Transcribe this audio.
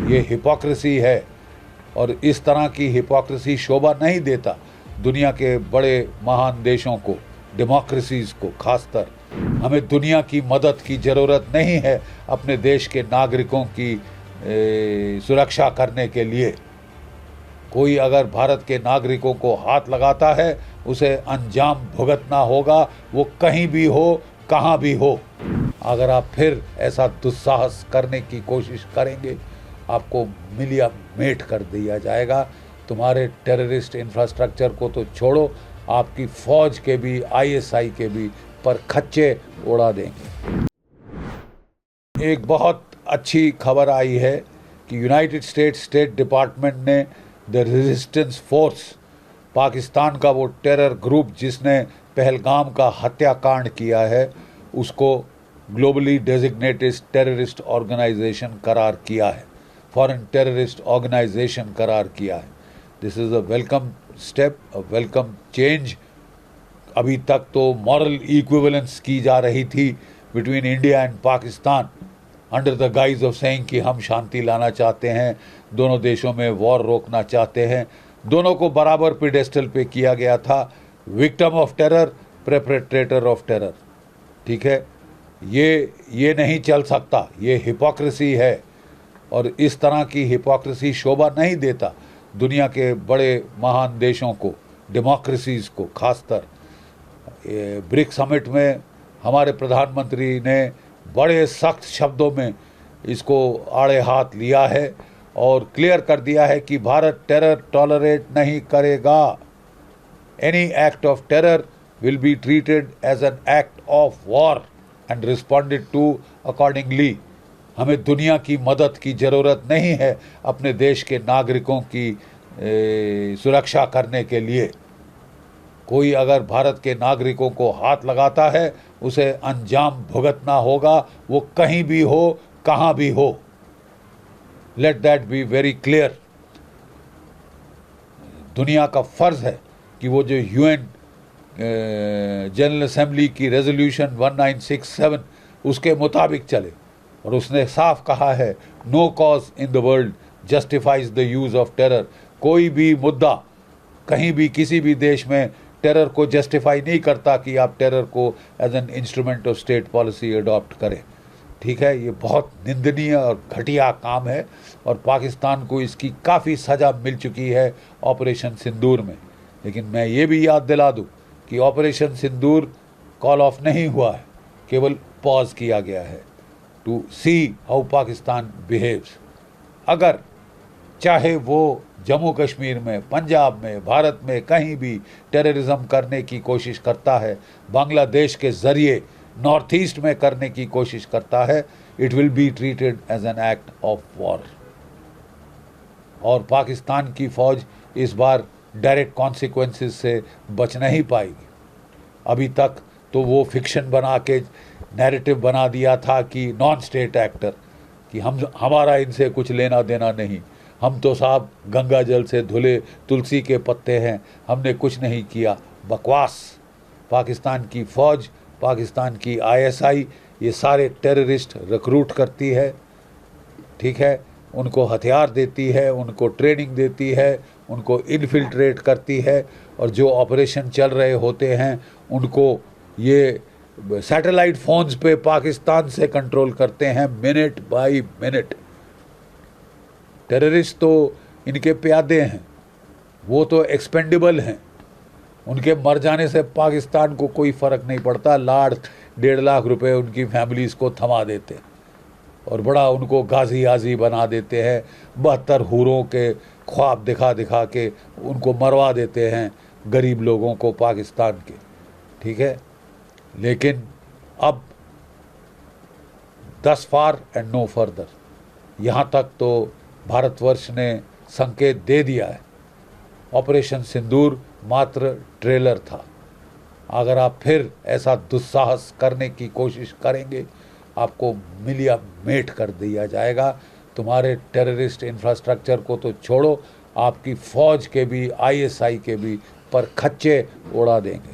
ये हिपोक्रेसी है और इस तरह की हिपोक्रेसी शोभा नहीं देता दुनिया के बड़े महान देशों को, डेमोक्रेसीज़ को खासकर। हमें दुनिया की मदद की ज़रूरत नहीं है अपने देश के नागरिकों की सुरक्षा करने के लिए। कोई अगर भारत के नागरिकों को हाथ लगाता है उसे अंजाम भुगतना होगा, वो कहीं भी हो, कहाँ भी हो। अगर आप फिर ऐसा दुस्साहस करने की कोशिश करेंगे, आपको मिलिया मेट कर दिया जाएगा। तुम्हारे टेररिस्ट इंफ्रास्ट्रक्चर को तो छोड़ो, आपकी फ़ौज के भी, आईएसआई के भी पर खच्चे उड़ा देंगे। एक बहुत अच्छी खबर आई है कि यूनाइटेड स्टेट्स स्टेट डिपार्टमेंट ने द रेजिस्टेंस फोर्स, पाकिस्तान का वो टेरर ग्रुप जिसने पहलगाम का हत्याकांड किया है, उसको ग्लोबली डेजिग्नेटेड टेररिस्ट ऑर्गेनाइजेशन करार किया है, फॉरेन टेररिस्ट ऑर्गेनाइजेशन करार किया है। This is a welcome step, a welcome change. अभी तक तो मॉरल इक्विवेलेंस की जा रही थी between India and Pakistan under the guys of saying कि हम शांति लाना चाहते हैं, दोनों देशों में वॉर रोकना चाहते हैं। दोनों को बराबर पेडेस्टल पे किया गया था, victim of terror, perpetrator of terror. ठीक है, ये नहीं चल सकता, ये हिपोक्रेसी है और इस तरह की हिपोक्रेसी शोभा नहीं देता दुनिया के बड़े महान देशों को, डेमोक्रेसीज़ को खासकर। ब्रिक्स समिट में हमारे प्रधानमंत्री ने बड़े सख्त शब्दों में इसको आड़े हाथ लिया है और क्लियर कर दिया है कि भारत टेरर टॉलरेट नहीं करेगा। Any act of terror will be treated as an act of war and responded to accordingly. हमें दुनिया की मदद की ज़रूरत नहीं है अपने देश के नागरिकों की सुरक्षा करने के लिए। कोई अगर भारत के नागरिकों को हाथ लगाता है उसे अंजाम भुगतना होगा, वो कहीं भी हो, कहाँ भी हो। Let that be very clear. दुनिया का फ़र्ज़ है कि वो जो यूएन जनरल असेंबली की रेजोल्यूशन 1967 उसके मुताबिक चले। और उसने साफ कहा है, no cause in the world justifies the use of terror. कोई भी मुद्दा कहीं भी किसी भी देश में टेरर को जस्टिफाई नहीं करता कि आप टेरर को as an instrument of state policy adopt करें। ठीक है, ये बहुत निंदनीय और घटिया काम है और पाकिस्तान को इसकी काफ़ी सज़ा मिल चुकी है ऑपरेशन सिंदूर में। लेकिन मैं ये भी याद दिला दूँ कि ऑपरेशन सिंदूर कॉल ऑफ नहीं हुआ है, केवल पॉज किया गया है to see how Pakistan behaves. अगर चाहे वो जम्मू कश्मीर में, पंजाब में, भारत में कहीं भी टेररिज्म करने की कोशिश करता है, बांग्लादेश के ज़रिए नॉर्थ ईस्ट में करने की कोशिश करता है, it will be treated as an act of war. और पाकिस्तान की फ़ौज इस बार डायरेक्ट कॉन्सिक्वेंसेस से बच नहीं पाएगी। अभी तक तो वो फिक्शन बना के नैरेटिव बना दिया था कि नॉन स्टेट एक्टर, कि हमारा इनसे कुछ लेना देना नहीं, हम तो साहब गंगा जल से धुले तुलसी के पत्ते हैं, हमने कुछ नहीं किया। बकवास। पाकिस्तान की फ़ौज, पाकिस्तान की आईएसआई ये सारे टेररिस्ट रिक्रूट करती है। ठीक है, उनको हथियार देती है, उनको ट्रेनिंग देती है, उनको इन्फिल्ट्रेट करती है और जो ऑपरेशन चल रहे होते हैं उनको ये सैटेलाइट फ़ोन्स पे पाकिस्तान से कंट्रोल करते हैं मिनट बाय मिनट। टेररिस्ट तो इनके प्यादे हैं, वो तो एक्सपेंडेबल हैं, उनके मर जाने से पाकिस्तान को कोई फ़र्क नहीं पड़ता। लाख 1.5 लाख रुपए उनकी फैमिलीज़ को थमा देते और बड़ा उनको गाजी आजी बना देते हैं। 72 हूरों के ख्वाब दिखा दिखा के उनको मरवा देते हैं गरीब लोगों को पाकिस्तान के। ठीक है, लेकिन अब दस फार एंड नो फर्दर, यहाँ तक तो भारतवर्ष ने संकेत दे दिया है। ऑपरेशन सिंदूर मात्र ट्रेलर था। अगर आप फिर ऐसा दुस्साहस करने की कोशिश करेंगे, आपको मिलिया मेट कर दिया जाएगा। तुम्हारे टेररिस्ट इंफ्रास्ट्रक्चर को तो छोड़ो, आपकी फ़ौज के भी, आईएसआई के भी पर खच्चे उड़ा देंगे।